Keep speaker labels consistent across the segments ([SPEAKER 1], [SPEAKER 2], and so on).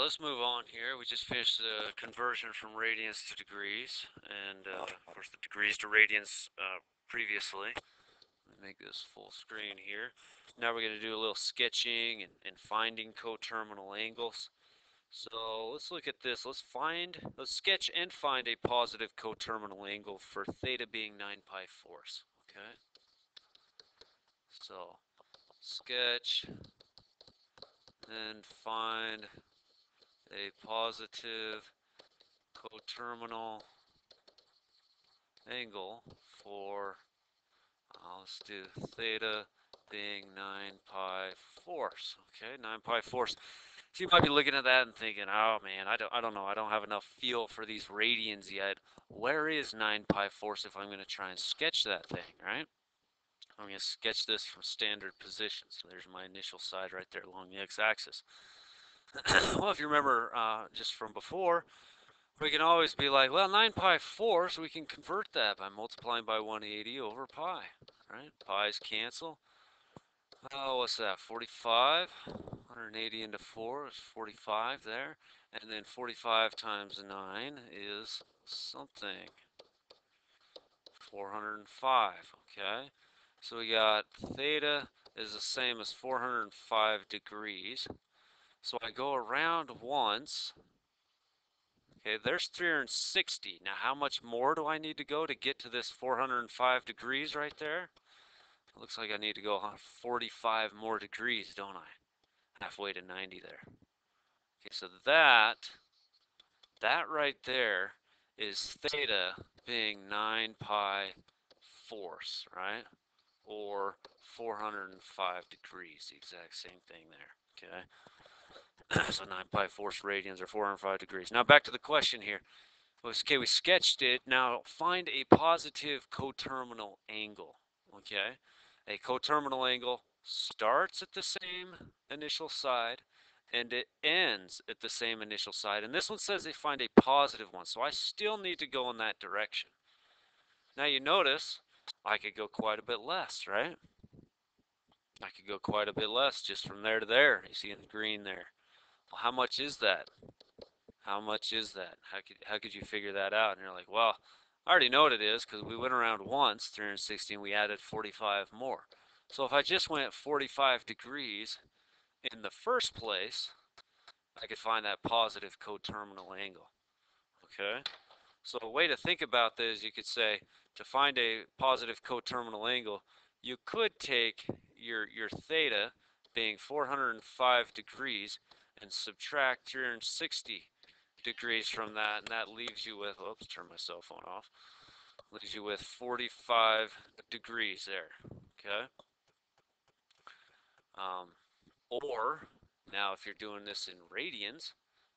[SPEAKER 1] let's move on here. We just finished the conversion from radians to degrees, and of course the degrees to radians previously. Let me make this full screen here. Now we're going to do a little sketching and finding coterminal angles. So let's look at this. Let's sketch and find a positive coterminal angle for theta being 9 pi fourths. Okay. So sketch and find a positive coterminal angle for, let's do theta being 9 pi fourths. Okay, 9 pi fourths. So you might be looking at that and thinking, oh man, I don't know, I don't have enough feel for these radians yet. Where is 9 pi fourths if I'm going to try and sketch that thing, right? I'm going to sketch this from standard position. So there's my initial side right there along the x-axis. Well, if you remember just from before, we can always be like, well, 9 pi fourths, we can convert that by multiplying by 180 over pi, right? Pi's cancel. Oh, what's that, 45? 180 into 4 is 45 there. And then 45 times 9 is something. 405, okay? So we got theta is the same as 405 degrees. So I go around once. Okay, there's 360. Now how much more do I need to go to get to this 405 degrees right there? It looks like I need to go 45 more degrees, don't I? Halfway to 90 there. Okay, so that right there is theta being 9 pi fourths, right? Or 405 degrees, the exact same thing there, okay? So 9 pi fourths radians are 405 degrees. Now back to the question here. Okay, we sketched it. Now find a positive coterminal angle, okay? A coterminal angle starts at the same initial side and it ends at the same initial side. And this one says they find a positive one, so I still need to go in that direction. Now you notice I could go quite a bit less, right? I could go quite a bit less just from there to there. You see in the green there. Well, how much is that? How much is that? How could you figure that out? And you're like, well, I already know what it is because we went around once, 360, and we added 45 more. So if I just went 45 degrees in the first place, I could find that positive coterminal angle. Okay? So a way to think about this, you could say, to find a positive coterminal angle, you could take your theta being 405 degrees and subtract 360 degrees from that, and that leaves you with, oops, turn my cell phone off, leaves you with 45 degrees there, okay? Or, now if you're doing this in radians,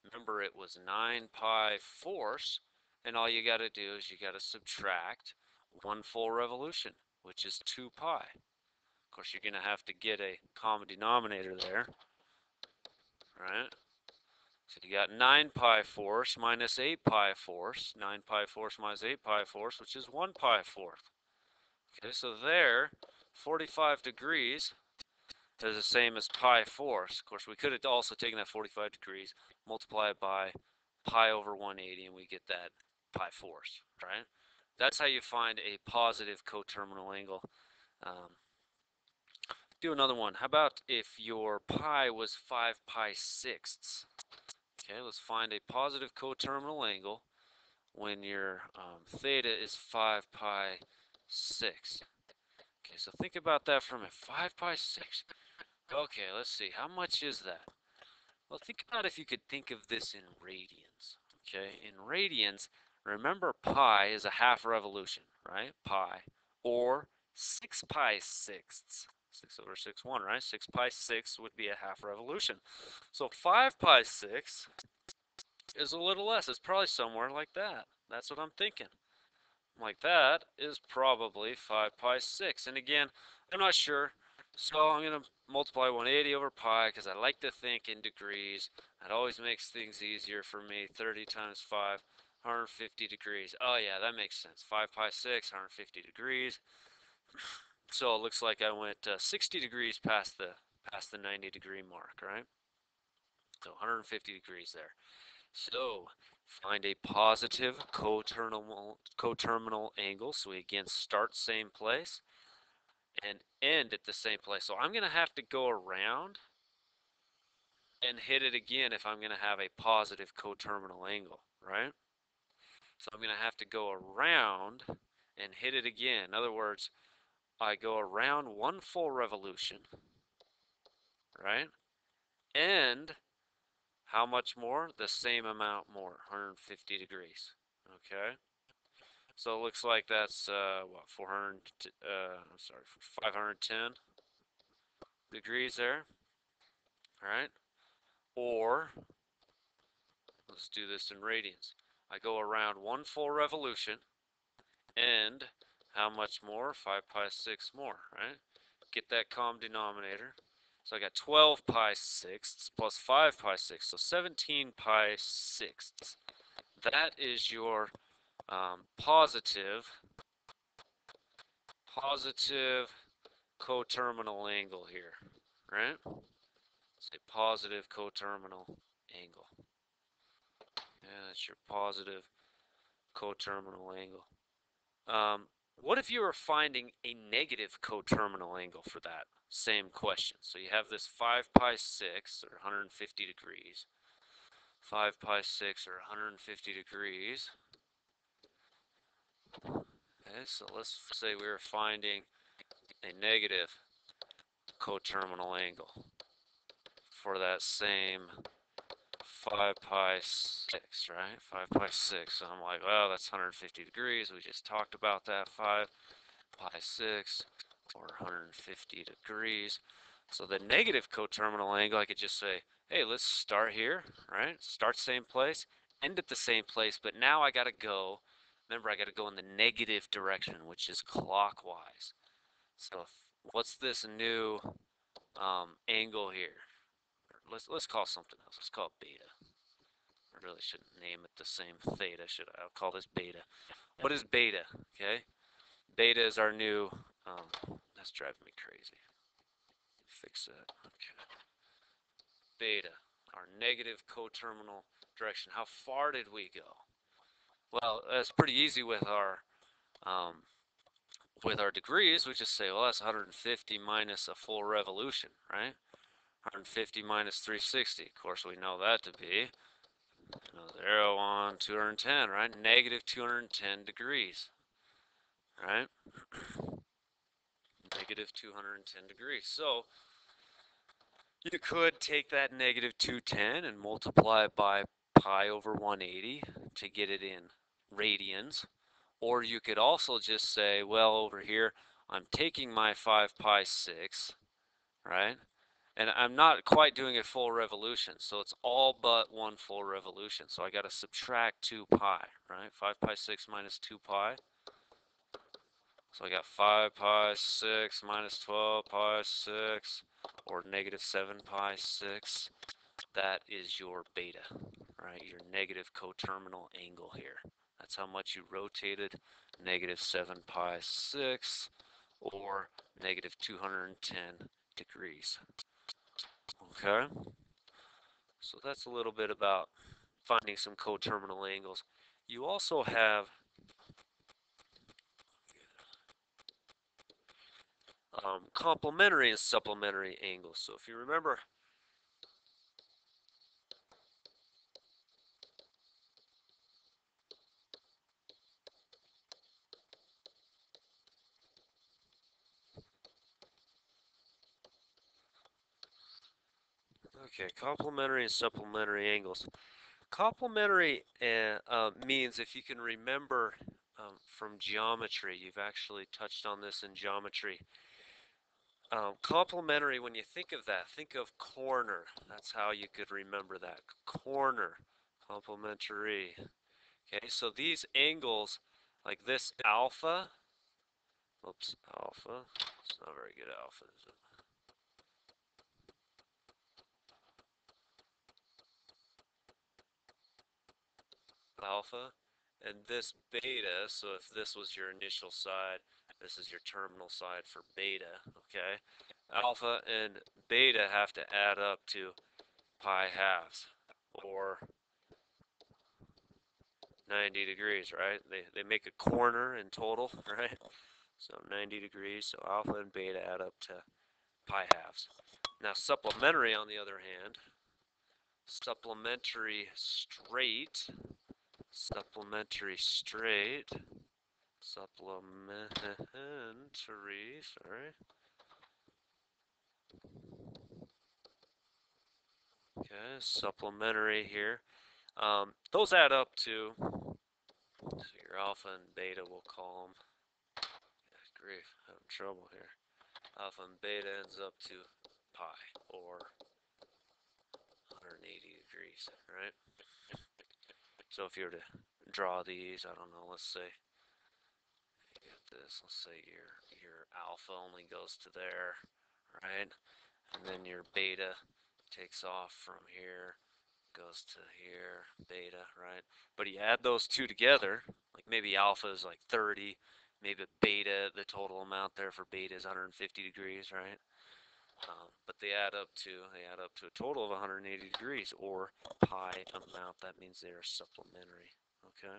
[SPEAKER 1] remember it was 9 pi fourths, and all you got to do is you got to subtract 1 full revolution, which is 2 pi. Of course, you're going to have to get a common denominator there, right? So you got 9 pi fourths minus 8 pi fourths. 9 pi fourths minus 8 pi fourths, which is 1 pi fourth. Okay, so there, 45 degrees is the same as pi fourths. Of course, we could have also taken that 45 degrees, multiply it by pi over 180, and we get that pi fourths, right? That's how you find a positive coterminal angle. Do another one. How about if your pi was 5 pi sixths? Okay, let's find a positive coterminal angle when your theta is 5 pi 6. Okay, so think about that for a minute. 5 pi 6. Okay, let's see. How much is that? Well, think about if you could think of this in radians. Okay, in radians, remember pi is a half revolution, right? Pi. Or 6 pi sixths. 6 over 6, 1, right? 6 pi 6 would be a half revolution. So 5 pi 6 is a little less. It's probably somewhere like that. That's what I'm thinking. Like that is probably 5 pi 6. And again, I'm not sure. So I'm going to multiply 180 over pi because I like to think in degrees. That always makes things easier for me. 30 times 5, 150 degrees. Oh yeah, that makes sense. 5 pi 6, 150 degrees. So it looks like I went 60 degrees past the 90 degree mark, right? So 150 degrees there. So find a positive coterminal angle. So we again start same place and end at the same place. So I'm going to have to go around and hit it again if I'm going to have a positive coterminal angle, right? So I'm going to have to go around and hit it again. In other words, I go around one full revolution, right? And how much more? The same amount more, 150 degrees, okay? So it looks like that's, what, 400, I'm sorry, 510 degrees there, all right? Or, let's do this in radians. I go around one full revolution, and how much more? 5 pi 6 more, right? Get that common denominator. So I got 12 pi sixths plus 5 pi sixths, so 17 pi sixths. That is your positive coterminal angle here, right? It's a positive coterminal angle. Yeah, that's your positive coterminal angle. What if you were finding a negative coterminal angle for that same question? So you have this 5 pi 6, or 150 degrees. 5 pi 6, or 150 degrees. Okay, so let's say we were finding a negative coterminal angle for that same 5 pi 6, right? 5 pi 6. So I'm like, well, that's 150 degrees. We just talked about that. 5 pi 6, or 150 degrees. So the negative coterminal angle, I could just say, hey, let's start here, right? Start same place, end at the same place, but now I got to go, remember, I got to go in the negative direction, which is clockwise. So what's this new angle here? Let's call something else. Let's call it beta. I really shouldn't name it the same theta, should I? I'll call this beta. What is beta? Okay, beta is our new. That's driving me crazy. Fix that. Okay, beta, our negative coterminal direction. How far did we go? Well, that's pretty easy um, with our degrees. We just say, well, that's 150 minus a full revolution, right? 150 minus 360. Of course, we know that to be 0 on 210, right? Negative 210 degrees, right? Negative 210 degrees. So you could take that negative 210 and multiply it by pi over 180 to get it in radians. Or you could also just say, well, over here, I'm taking my 5 pi 6, right? And I'm not quite doing a full revolution, so it's all but one full revolution. So I got to subtract 2 pi, right? 5 pi 6 minus 2 pi. So I got 5 pi 6 minus 12 pi 6, or negative 7 pi 6. That is your beta, right? Your negative coterminal angle here. That's how much you rotated negative 7 pi 6, or negative 210 degrees. Okay? So that's a little bit about finding some coterminal angles. You also have complementary and supplementary angles. So if you remember, okay, complementary and supplementary angles. Complementary means, if you can remember from geometry, you've actually touched on this in geometry. Complementary, when you think of that, think of corner. That's how you could remember that. Corner, complementary. Okay, so these angles, like this alpha, oops, alpha, it's not very good alpha, is it? Alpha, and this beta, so if this was your initial side, this is your terminal side for beta, okay? Alpha and beta have to add up to pi halves, or 90 degrees, right? They make a corner in total, right? So 90 degrees, so alpha and beta add up to pi halves. Now supplementary, on the other hand, supplementary straight, supplementary, sorry. Okay, supplementary here. Those add up to, so your alpha and beta, we'll call them, good grief, having trouble here. Alpha and beta ends up to pi, or 180 degrees, right? So if you were to draw these, I don't know, let's say you get this, let's say your alpha only goes to there, right? And then your beta takes off from here, goes to here, beta, right? But you add those two together, like maybe alpha is like 30, maybe beta, the total amount there for beta is 150 degrees, right? But they add up to a total of 180 degrees, or pi amount. That means they are supplementary. Okay.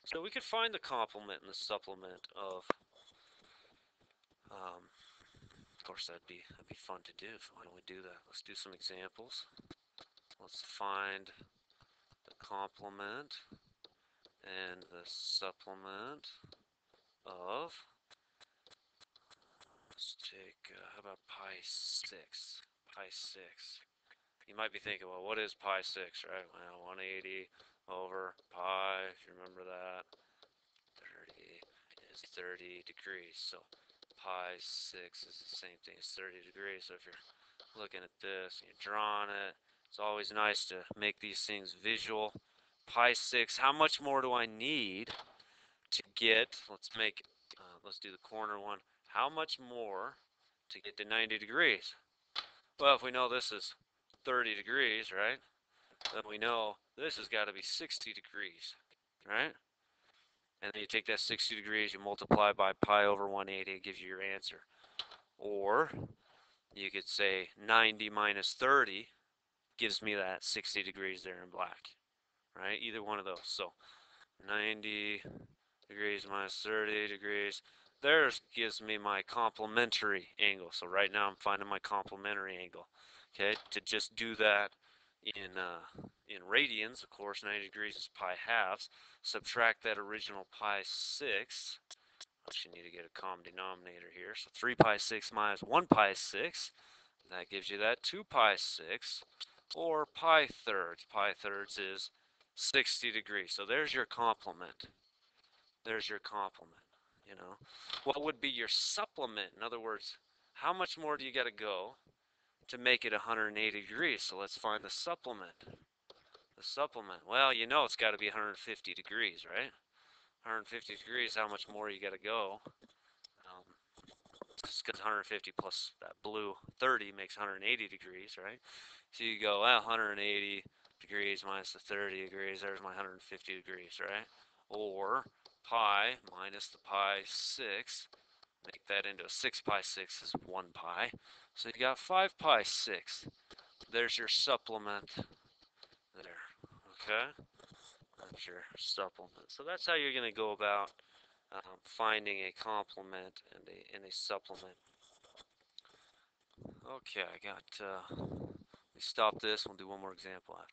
[SPEAKER 1] So we could find the complement and the supplement of course, that'd be fun to do. Why don't we do that? Let's do some examples. Let's find the complement and the supplement of, let's take, how about pi 6? Pi 6. You might be thinking, well, what is pi 6, right? Well, 180 over pi, if you remember that, 30 is 30 degrees. So pi 6 is the same thing as 30 degrees. So if you're looking at this and you're drawing it, it's always nice to make these things visual. Pi 6, how much more do I need to get, let's do the corner one. How much more to get to 90 degrees? Well, if we know this is 30 degrees, right? Then we know this has got to be 60 degrees, right? And then you take that 60 degrees, you multiply by pi over 180, it gives you your answer. Or you could say 90 minus 30 gives me that 60 degrees there in black, right? Either one of those. So 90 degrees minus 30 degrees. There gives me my complementary angle. So right now I'm finding my complementary angle. Okay, to just do that in radians, of course, 90 degrees is pi halves. Subtract that original pi 6. You need to get a common denominator here. So 3 pi 6 minus 1 pi 6. That gives you that 2 pi 6, or pi thirds. Pi thirds is 60 degrees. So there's your complement. There's your complement. You know, what would be your supplement? In other words, how much more do you got to go to make it 180 degrees? So let's find the supplement. The supplement. Well, you know it's got to be 150 degrees, right? 150 degrees, how much more you got to go? Just because 150 plus that blue 30 makes 180 degrees, right? So you go, well, 180 degrees minus the 30 degrees, there's my 150 degrees, right? Or pi minus the pi 6, make that into a 6 pi 6 is 1 pi. So you got 5 pi 6. There's your supplement there, okay? That's your supplement. So that's how you're going to go about finding a complement and a supplement. Okay, we stop this. We'll do one more example after.